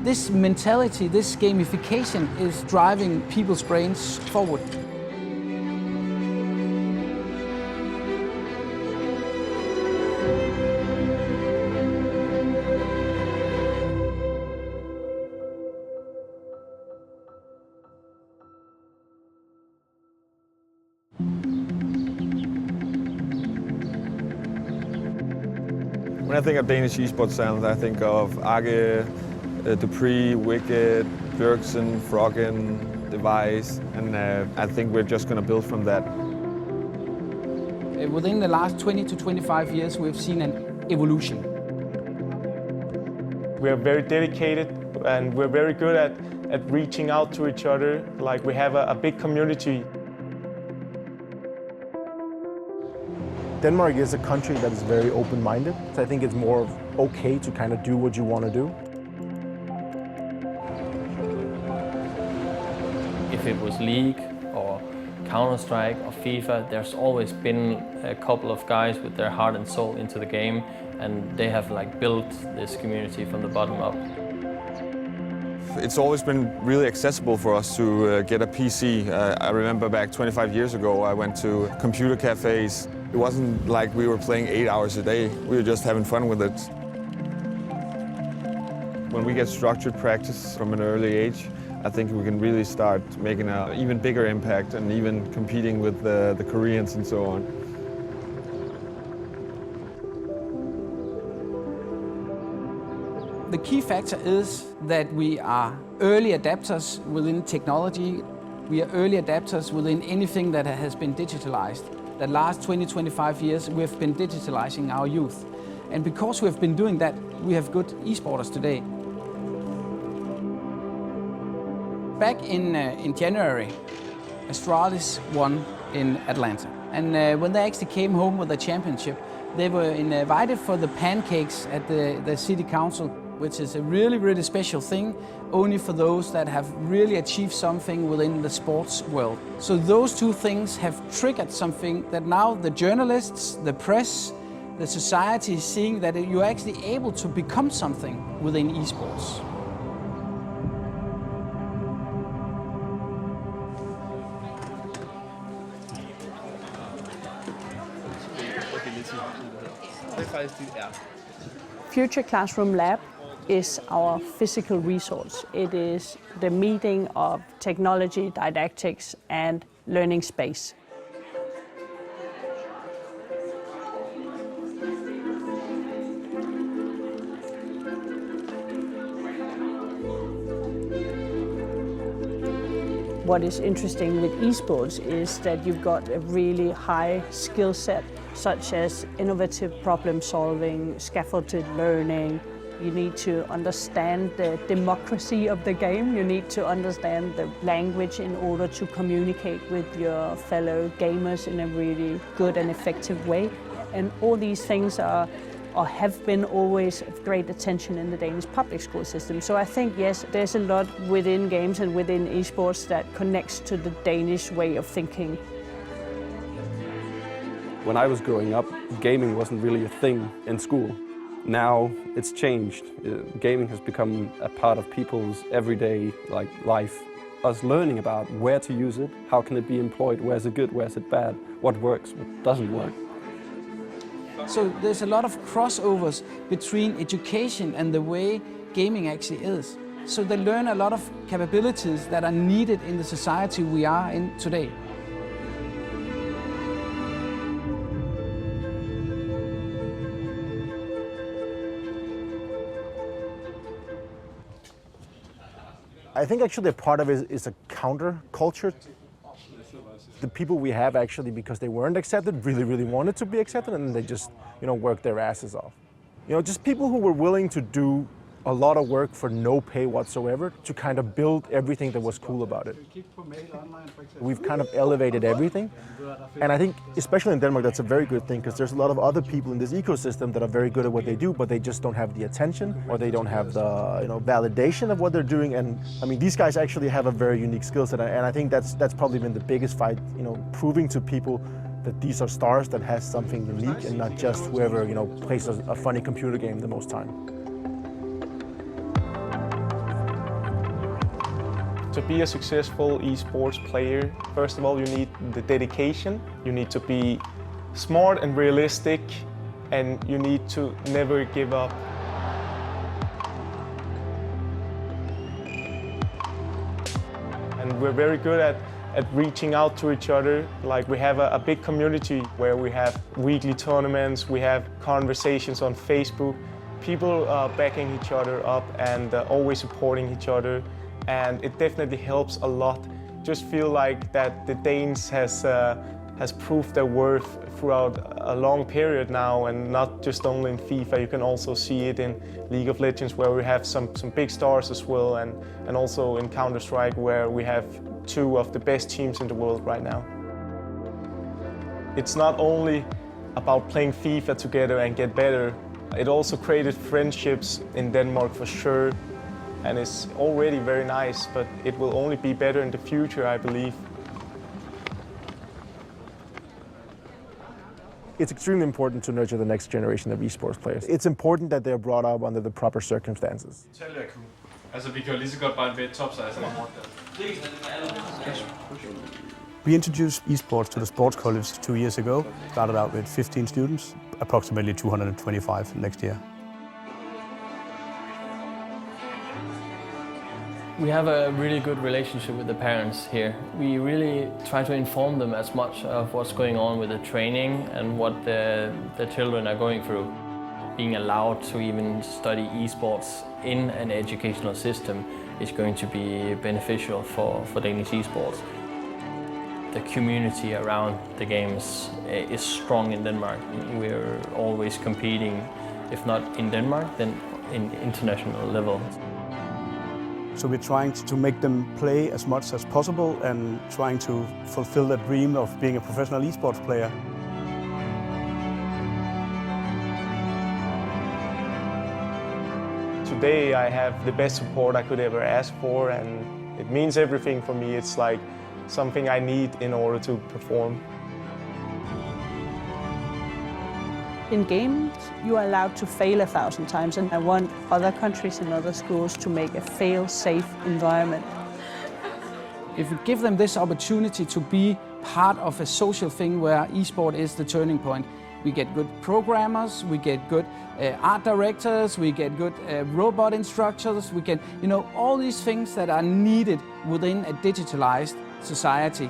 This mentality, this gamification is driving people's brains forward. When I think of Danish esports talent, I think of Age, Dupree, Wicked, Bjørksen, Froggen, Device, and I think we're just going to build from that. Within the last 20 to 25 years, we've seen an evolution. We're very dedicated and we're very good at reaching out to each other. Like, we have a big community. Denmark is a country that is very open-minded, so I think it's more okay to kind of do what you want to do. If it was League or Counter-Strike or FIFA, there's always been a couple of guys with their heart and soul into the game, and they have built this community from the bottom up. It's always been really accessible for us to get a PC. I remember back 25 years ago, I went to computer cafes. It wasn't like we were playing 8 hours a day. We were just having fun with it. When we get structured practice from an early age, I think we can really start making an even bigger impact and even competing with the Koreans and so on. The key factor is that we are early adapters within technology. We are early adapters within anything that has been digitalized. The last 20-25 years, we have been digitalizing our youth. And because we have been doing that, we have good esporters today. Back in January, Astralis won in Atlanta. And when they actually came home with the championship, they were invited for the pancakes at the city council, which is a really, really special thing, only for those that have really achieved something within the sports world. So those two things have triggered something that now the journalists, the press, the society is seeing that you're actually able to become something within esports. Future Classroom Lab is our physical resource. It is the meeting of technology, didactics, and learning space. What is interesting with esports is that you've got a really high skill set, such as innovative problem solving, scaffolded learning. You need to understand the democracy of the game. You need to understand the language in order to communicate with your fellow gamers in a really good and effective way. And all these things are or have been always of great attention in the Danish public school system. So I think, yes, there's a lot within games and within esports that connects to the Danish way of thinking. When I was growing up, gaming wasn't really a thing in school. Now it's changed. Gaming has become a part of people's everyday life. Us learning about where to use it, how can it be employed, where's it good, where's it bad, what works, what doesn't work. So there's a lot of crossovers between education and the way gaming actually is. So they learn a lot of capabilities that are needed in the society we are in today. I think actually a part of it is a counter culture. The people we have actually, because they weren't accepted, really wanted to be accepted, and they just, worked their asses off. Just people who were willing to do a lot of work for no pay whatsoever to kind of build everything that was cool about it. We've kind of elevated everything, and I think especially in Denmark that's a very good thing, because there's a lot of other people in this ecosystem that are very good at what they do, but they just don't have the attention, or they don't have the validation of what they're doing. And I mean, these guys actually have a very unique skill set, and I think that's probably been the biggest fight, proving to people that these are stars that has something unique and not just whoever plays a funny computer game the most time. To be a successful esports player, first of all, you need the dedication. You need to be smart and realistic, and you need to never give up. And we're very good at reaching out to each other. Like, we have a big community where we have weekly tournaments, we have conversations on Facebook. People are backing each other up and always supporting each other. And it definitely helps a lot. Just feel like that the Danes has proved their worth throughout a long period now, and not just only in FIFA. You can also see it in League of Legends, where we have some big stars as well, and also in Counter-Strike, where we have two of the best teams in the world right now. It's not only about playing FIFA together and get better. It also created friendships in Denmark for sure. And it's already very nice, but it will only be better in the future, I believe. It's extremely important to nurture the next generation of esports players. It's important that they're brought up under the proper circumstances. Vi kan jo lige så godt bare være topsize eller MORTEN. We introduced esports to the sports college 2 years ago. Started out with 15 students, approximately 225 next year. We have a really good relationship with the parents here. We really try to inform them as much of what's going on with the training and what the children are going through. Being allowed to even study esports in an educational system is going to be beneficial for Danish esports. The community around the games is strong in Denmark. We're always competing, if not in Denmark, then in international level. So we're trying to make them play as much as possible and trying to fulfill the dream of being a professional esports player. Today I have the best support I could ever ask for, and it means everything for me. It's like something I need in order to perform. In games, you are allowed to fail 1,000 times, and I want other countries and other schools to make a fail-safe environment. If we give them this opportunity to be part of a social thing where esport is the turning point, we get good programmers, we get good art directors, we get good robot instructors, we get, all these things that are needed within a digitalized society.